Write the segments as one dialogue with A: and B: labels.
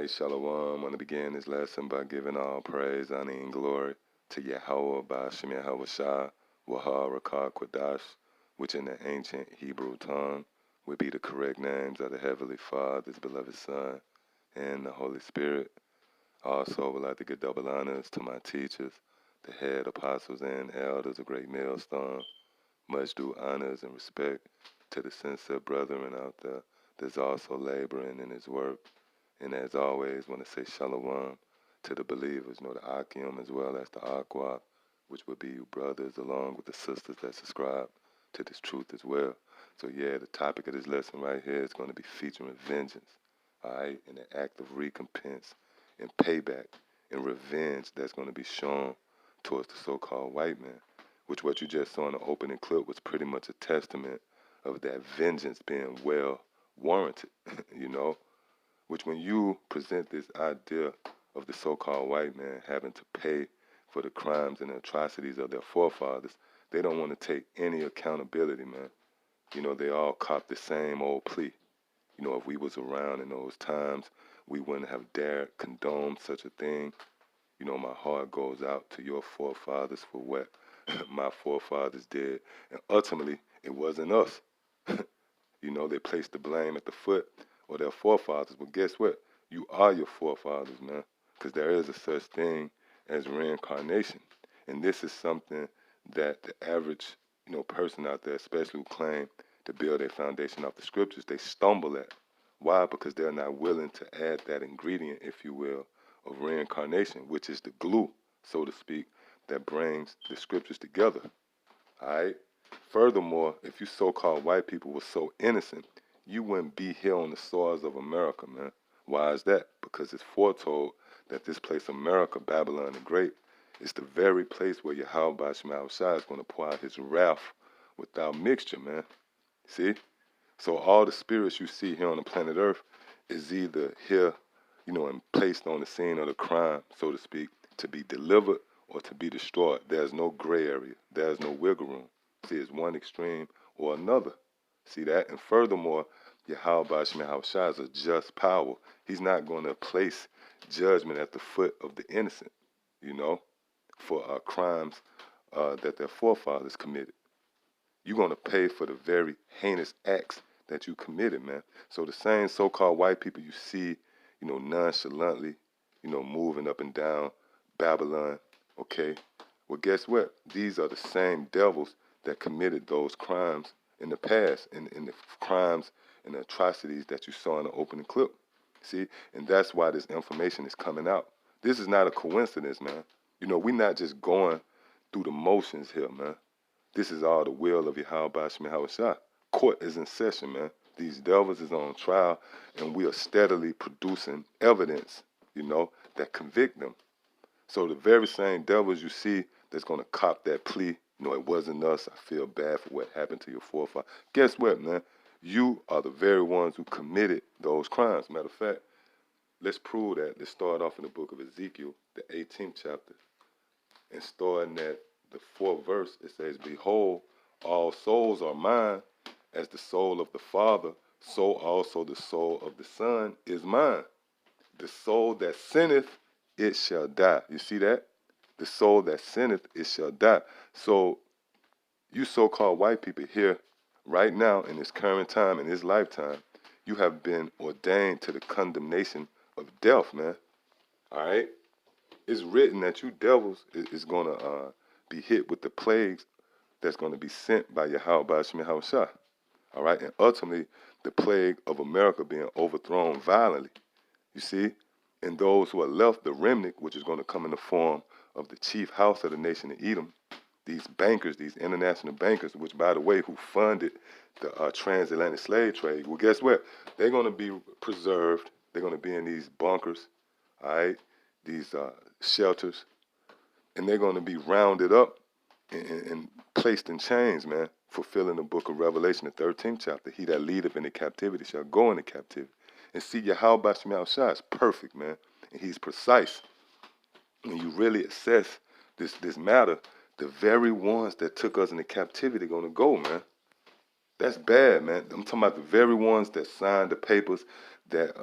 A: Shalom. I want to begin this lesson by giving all praise, honor, and glory to Yahweh by Shem Yahweh Shah, Wahar Rakah Kwadash, which in the ancient Hebrew tongue would be the correct names of the Heavenly Father, His beloved Son, and the Holy Spirit. Also, I would like to give double honors to my teachers, the head apostles and elders of Great Millstone. Much due honors and respect to the sincere brethren out there that's also laboring in His work. And as always, want to say shalom to the believers, the Akim as well as the Aqua, which would be you brothers along with the sisters that subscribe to this truth as well. So yeah, the topic of this lesson right here is going to be featuring vengeance, all right, and an act of recompense and payback and revenge that's going to be shown towards the so-called white man, which what you just saw in the opening clip was pretty much a testament of that vengeance being well warranted, which when you present this idea of the so-called white man having to pay for the crimes and atrocities of their forefathers, they don't want to take any accountability, man. They all cop the same old plea. If we was around in those times, we wouldn't have dared condone such a thing. My heart goes out to your forefathers for what my forefathers did. And ultimately, it wasn't us. They placed the blame at the foot of their forefathers. But guess what? You are your forefathers, man, because there is a such thing as reincarnation. And this is something that the average, person out there, especially who claim to build a foundation off the scriptures, they stumble at. Why? Because they're not willing to add that ingredient, if you will, of reincarnation, which is the glue, so to speak, that brings the scriptures together. All right? Furthermore, if you so-called white people were so innocent, you wouldn't be here on the soils of America, man. Why is that? Because it's foretold that this place, America, Babylon the Great, is the very place where Yahweh Shema Shai is going to pour out his wrath without mixture, man. See? So all the spirits you see here on the planet Earth is either here, and placed on the scene of the crime, so to speak, to be delivered or to be destroyed. There's no gray area. There's no wiggle room. See, it's one extreme or another. See that? And furthermore, Yahweh Shema Shai is a just power. He's not going to place judgment at the foot of the innocent, for crimes that their forefathers committed. You're going to pay for the very heinous acts that you committed, man. So the same so-called white people you see, nonchalantly, moving up and down Babylon, okay? Well, guess what? These are the same devils that committed those crimes in the past, and the crimes and the atrocities that you saw in the opening clip. See? And that's why this information is coming out. This is not a coincidence, man. We're not just going through the motions here, man. This is all the will of Yahweh Shema Shai. Court is in session, man. These devils is on trial, and we are steadily producing evidence, that convict them. So the very same devils you see that's going to cop that plea, it wasn't us, I feel bad for what happened to your forefather. Guess what, man? You are the very ones who committed those crimes. Matter of fact, let's prove that. Let's start off in the book of Ezekiel, the 18th chapter. And starting at the 4th verse, it says, "Behold, all souls are mine, as the soul of the Father, so also the soul of the Son is mine. The soul that sinneth, it shall die." You see that? The soul that sinneth, it shall die. So you so-called white people here, right now, in this current time, in this lifetime, you have been ordained to the condemnation of death, man. All right? It's written that you devils is going to be hit with the plagues that's going to be sent by Yahweh Shema Shai. All right? And ultimately, the plague of America being overthrown violently. You see? And those who are left, the remnant, which is going to come in the form of the chief house of the nation of Edom, these bankers, these international bankers, which, by the way, who funded the transatlantic slave trade, well, guess what? They're going to be preserved. They're going to be in these bunkers, all right, these shelters, and they're going to be rounded up and placed in chains, man, fulfilling the book of Revelation, the 13th chapter. He that leadeth into captivity shall go into captivity. And see, Yahweh Shema Shai is perfect, man, and he's precise. When you really assess this matter, the very ones that took us into captivity are going to go, man. That's bad, man. I'm talking about the very ones that signed the papers that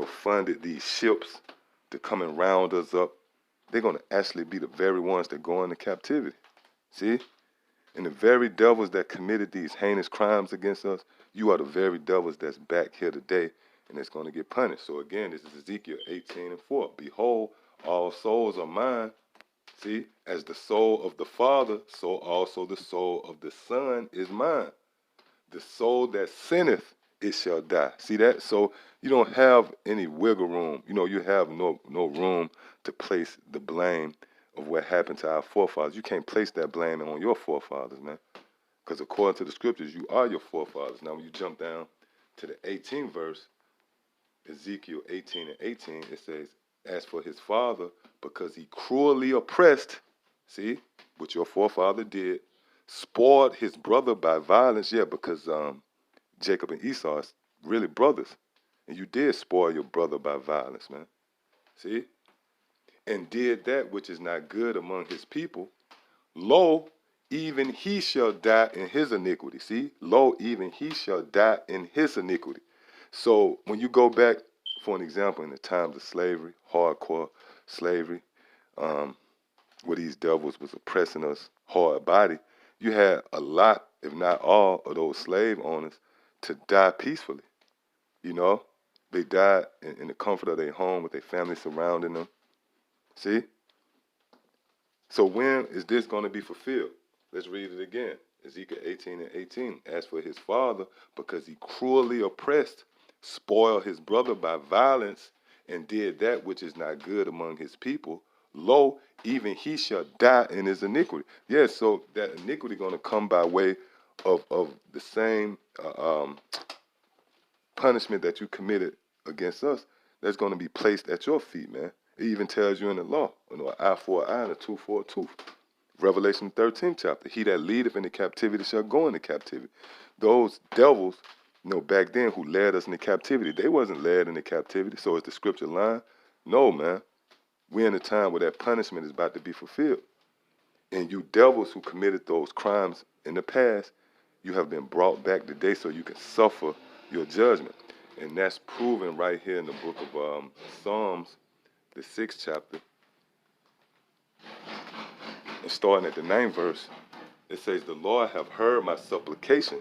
A: funded these ships to come and round us up, they're going to actually be the very ones that go into captivity. See? And the very devils that committed these heinous crimes against us, you are the very devils that's back here today, and it's going to get punished. So again, this is Ezekiel 18:4. Behold, all souls are mine. See, as the soul of the Father, so also the soul of the Son is mine. The soul that sinneth, it shall die. See that? So you don't have any wiggle room. You have no room to place the blame of what happened to our forefathers. You can't place that blame on your forefathers, man. Because according to the scriptures, you are your forefathers. Now, when you jump down to the 18th verse, Ezekiel 18:18, it says, as for his father, because he cruelly oppressed, see, what your forefather did, spoiled his brother by violence. Yeah, because Jacob and Esau is really brothers. And you did spoil your brother by violence, man. See? And did that which is not good among his people. Lo, even he shall die in his iniquity. See? Lo, even he shall die in his iniquity. So when you go back, for an example, in the times of slavery, hardcore slavery, where these devils was oppressing us hard body, you had a lot, if not all, of those slave owners to die peacefully. They died in the comfort of their home with their family surrounding them. See? So when is this going to be fulfilled? Let's read it again. Ezekiel 18:18. As for his father, because he cruelly oppressed, spoiled his brother by violence, and did that which is not good among his people, lo, even he shall die in his iniquity. Yes, so that iniquity going to come by way of the same punishment that you committed against us. That's going to be placed at your feet, man. It even tells you in the law, an eye for an eye and a tooth for a tooth. Revelation 13th chapter. He that leadeth into captivity shall go into captivity. Those devils, back then who led us into captivity, they wasn't led into captivity. So is the scripture lying? No, man. We're in a time where that punishment is about to be fulfilled. And you devils who committed those crimes in the past, you have been brought back today so you can suffer your judgment. And that's proven right here in the book of Psalms, the 6th chapter. And starting at the 9th verse, it says, the Lord have heard my supplication.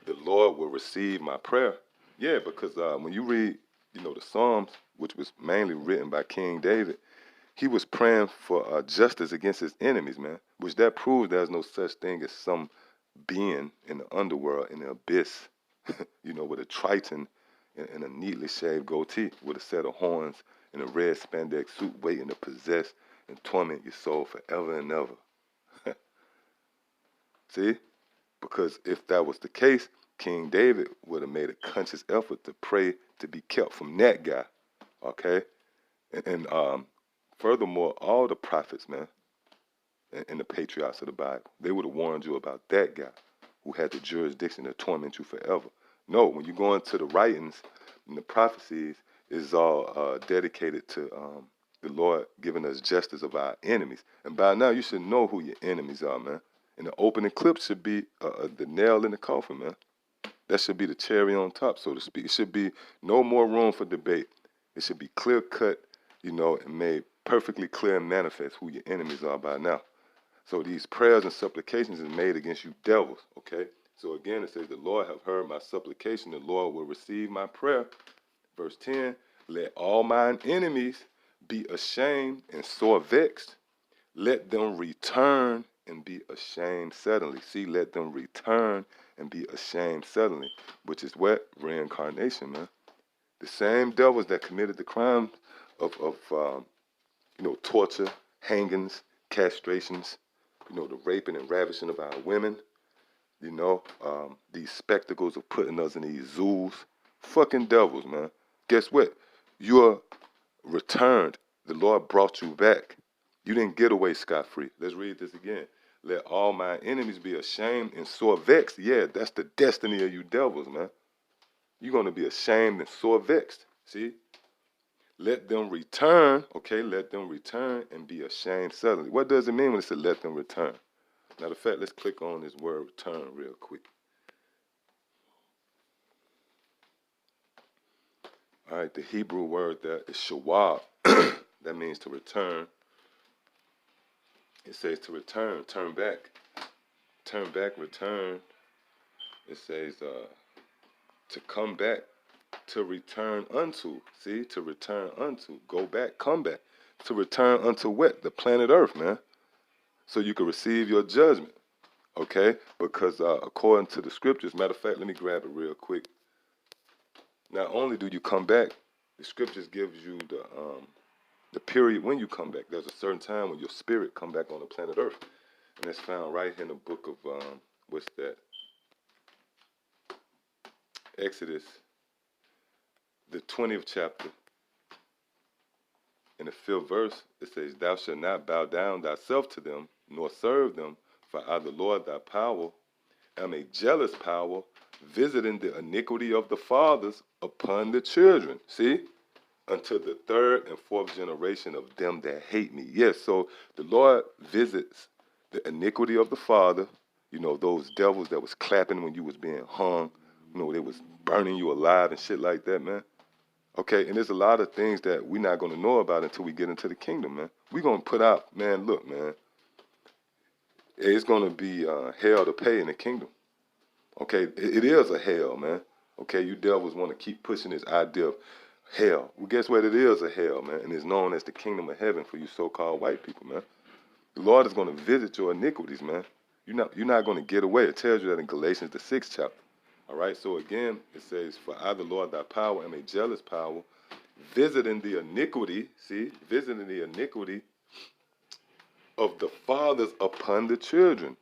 A: The Lord will receive my prayer. Yeah, because when you read, the Psalms, which was mainly written by King David, he was praying for justice against his enemies, man, which that proves there's no such thing as some being in the underworld, in the abyss, with a triton and a neatly shaved goatee with a set of horns and a red spandex suit waiting to possess and torment your soul forever and ever. See? Because if that was the case, King David would have made a conscious effort to pray to be kept from that guy, okay? And furthermore, all the prophets, man, and the patriarchs of the Bible, they would have warned you about that guy who had the jurisdiction to torment you forever. No, when you go into the writings and the prophecies, it's all dedicated to the Lord giving us justice of our enemies. And by now, you should know who your enemies are, man. And the opening clip should be the nail in the coffin, man. That should be the cherry on top, so to speak. It should be no more room for debate. It should be clear cut, and made perfectly clear and manifest who your enemies are by now. So these prayers and supplications is made against you devils, okay? So again, it says, the Lord have heard my supplication. The Lord will receive my prayer. Verse 10, let all mine enemies be ashamed and sore vexed. Let them return and be ashamed suddenly. See, let them return and be ashamed suddenly, which is what? Reincarnation, man. The same devils that committed the crime of torture, hangings, castrations, the raping and ravishing of our women, these spectacles of putting us in these zoos. Fucking devils, man. Guess what? You're returned. The Lord brought you back. You didn't get away scot-free. Let's read this again. Let all my enemies be ashamed and sore vexed. Yeah, that's the destiny of you devils, man. You're going to be ashamed and sore vexed. See? Let them return, okay? Let them return and be ashamed suddenly. What does it mean when it says let them return? Matter of fact, let's click on this word return real quick. All right, the Hebrew word there is shawab. That means to return. It says to return, turn back, return. It says to come back, to return unto. See, to return unto, go back, come back. To return unto what? The planet Earth, man. So you can receive your judgment, okay? Because according to the scriptures, matter of fact, let me grab it real quick. Not only do you come back, the scriptures gives you the period when you come back. There's a certain time when your spirit come back on the planet Earth. And that's found right here in the book of, what's that? Exodus, the 20th chapter. In the 5th verse, it says, Thou shalt not bow down thyself to them, nor serve them, for I, the Lord thy power, am a jealous power, visiting the iniquity of the fathers upon the children. See? Unto the 3rd and 4th generation of them that hate me. Yes, so the Lord visits the iniquity of the father, you know, those devils that was clapping when you was being hung, you know, they was burning you alive and shit like that, man. Okay, and there's a lot of things that we're not going to know about until we get into the kingdom, man. We're going to put out, man, look, man, it's going to be hell to pay in the kingdom. Okay, it is a hell, man. Okay, you devils want to keep pushing this idea of hell. Well, guess what? It is a hell, man, and it's known as the kingdom of heaven for you so-called white people, man. The Lord is going to visit your iniquities, man. You're not going to get away. It tells you that in Galatians, the 6th chapter. All right, so again, it says, For I, the Lord thy power, am a jealous power, visiting the iniquity, see, visiting the iniquity of the fathers upon the children.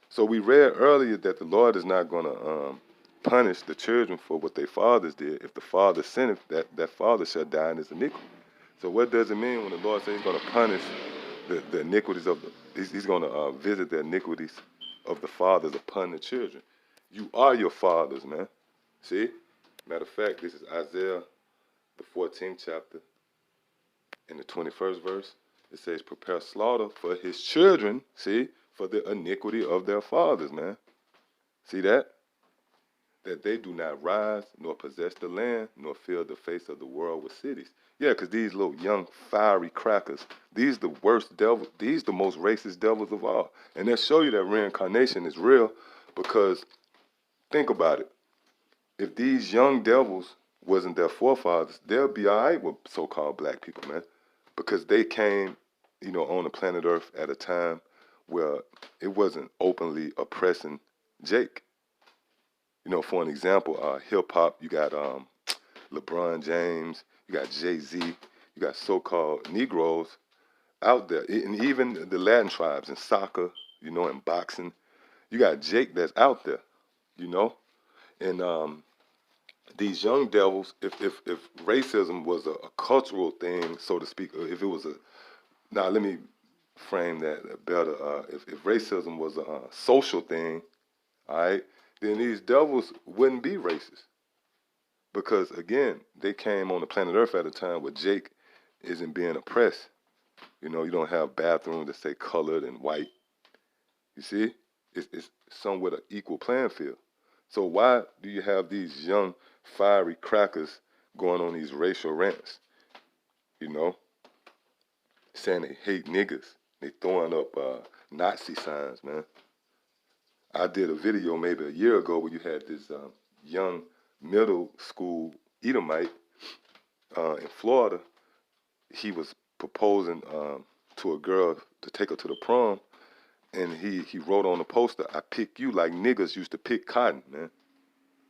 A: So we read earlier that the Lord is not going to punish the children for what their fathers did. If the father sinneth, that father shall die in his iniquity. So what does it mean when the Lord says he's going to punish the iniquities of he's going to visit the iniquities of the fathers upon the children? You are your fathers, man. See? Matter of fact, this is Isaiah, the 14th chapter, in the 21st verse. It says, prepare slaughter for his children, see, for the iniquity of their fathers, man. See that? That they do not rise, nor possess the land, nor fill the face of the world with cities. Yeah, because these little young, fiery crackers, these the worst devils, these the most racist devils of all. And they'll show you that reincarnation is real because, think about it. If these young devils wasn't their forefathers, they'll be all right with so-called black people, man. Because they came, you know, on the planet Earth at a time where it wasn't openly oppressing Jake. You know, for an example, hip-hop, you got LeBron James, you got Jay-Z, you got so-called Negroes out there. And even the Latin tribes in soccer, you know, in boxing. You got Jake that's out there, you know. And these young devils, if racism was a cultural thing, so to speak, if it was now let me frame that better. If racism was a social thing, all right, then these devils wouldn't be racist. Because, again, they came on the planet Earth at a time where Jake isn't being oppressed. You know, you don't have bathrooms that say colored and white. You see? It's somewhat an equal playing field. So why do you have these young, fiery crackers going on these racial rants? You know? Saying they hate niggas. They throwing up Nazi signs, man. I did a video maybe a year ago where you had this young middle school Edomite in Florida. He was proposing to a girl to take her to the prom, and he wrote on the poster, I pick you like niggas used to pick cotton, man.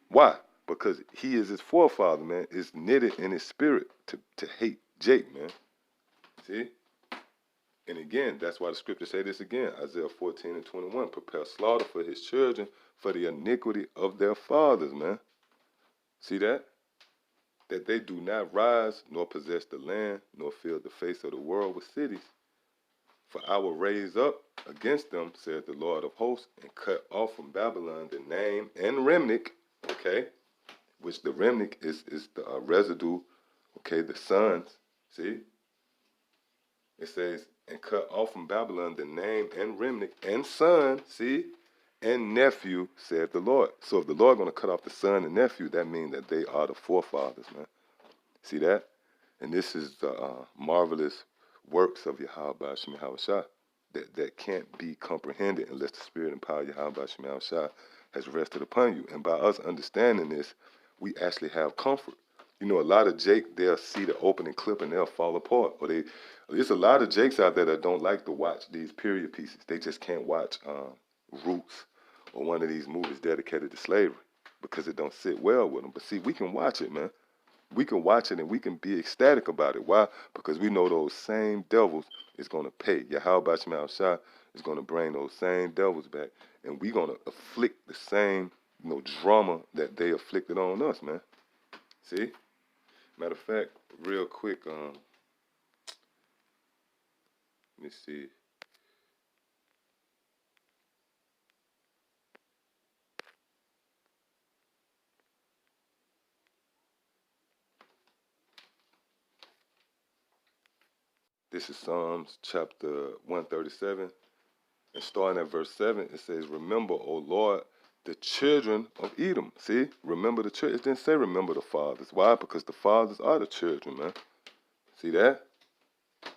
A: Why? Because he is his forefather, man. It's knitted in his spirit to hate Jake, man. See? And again, that's why the scriptures say this again, Isaiah 14 and 21, prepare slaughter for his children for the iniquity of their fathers, man. See that? That they do not rise, nor possess the land, nor fill the face of the world with cities. For I will raise up against them, said the Lord of hosts, and cut off from Babylon the name and remnant, okay, which the remnant is the residue, okay, the sons, see? It says, and cut off from Babylon the name and remnant and son, see, and nephew, said the Lord. So if the Lord going to cut off the son and nephew, that means that they are the forefathers, man. See that? And this is the marvelous works of Yahweh Shem Shah that can't be comprehended unless the spirit and power of Yahweh Shem Shah has rested upon you. And by us understanding this, we actually have comfort. You know, a lot of Jake, they'll see the opening clip and they'll fall apart. Or there's a lot of Jakes out there that don't like to watch these period pieces. They just can't watch Roots or one of these movies dedicated to slavery because it don't sit well with them. But see, we can watch it, man. We can watch it and we can be ecstatic about it. Why? Because we know those same devils is going to pay. Yahweh Shema Shah is going to bring those same devils back, and we're going to afflict the same, drama that they afflicted on us, man. See? Matter of fact, real quick, let me see. This is Psalms chapter 137. And starting at verse 7, it says, "Remember, O Lord, the children of Edom." See? Remember the children. It didn't say remember the fathers. Why? Because the fathers are the children, man. See that?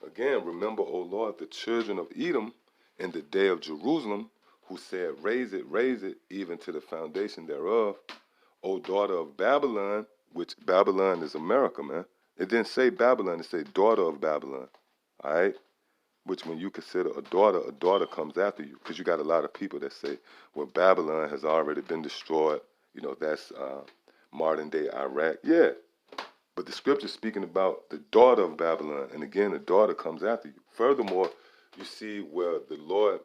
A: Again, remember, O Lord, the children of Edom in the day of Jerusalem, who said, raise it, even to the foundation thereof. O daughter of Babylon, which Babylon is America, man. It didn't say Babylon, it said daughter of Babylon. All right? Which when you consider a daughter comes after you. Because you got a lot of people that say, well, Babylon has already been destroyed. You know, that's modern day Iraq. Yeah. But the scripture's speaking about the daughter of Babylon. And again, the daughter comes after you. Furthermore, you see where the Lord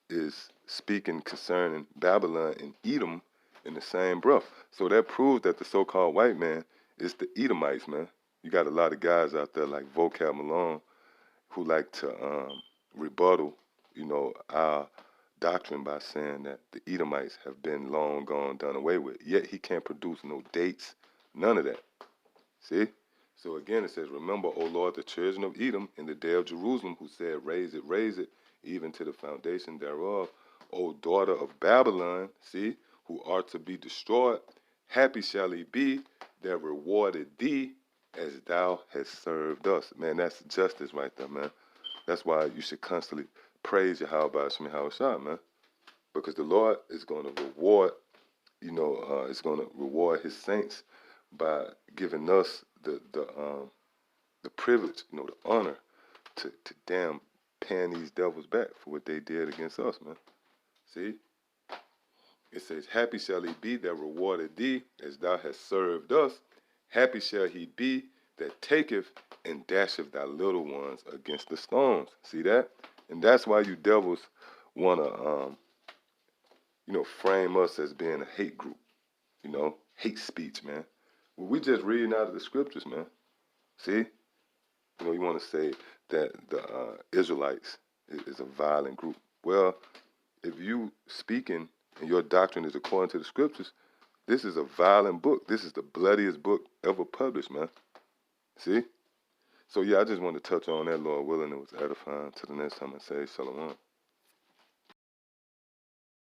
A: is speaking concerning Babylon and Edom in the same breath. So that proves that the so-called white man is the Edomites, man. You got a lot of guys out there like Vocab Malone who like to rebuttal, our doctrine by saying that the Edomites have been long gone, done away with. Yet he can't produce no dates, none of that. See? So again, it says, "Remember, O Lord, the children of Edom in the day of Jerusalem, who said, raise it, even to the foundation thereof. O daughter of Babylon," see, "who are to be destroyed. Happy shall he be that rewarded thee as thou hast served us." Man, that's justice right there, man. That's why you should constantly praise Yahweh Shema Shah, man. Because the Lord is going to reward, is going to reward his saints by giving us the privilege, the honor to damn paying these devils back for what they did against us, man. See? It says, "Happy shall he be that rewarded thee as thou hast served us. Happy shall he be that taketh and dasheth thy little ones against the stones." See that? And that's why you devils want to, frame us as being a hate group, hate speech, man. Well, we just reading out of the scriptures, man. See? You want to say that the Israelites is a violent group. Well, if you speaking and your doctrine is according to the scriptures, this is a violent book. This is the bloodiest book ever published, man. See? So, yeah, I just wanted to touch on that, Lord willing. It was edifying. Till the next time I say shalom.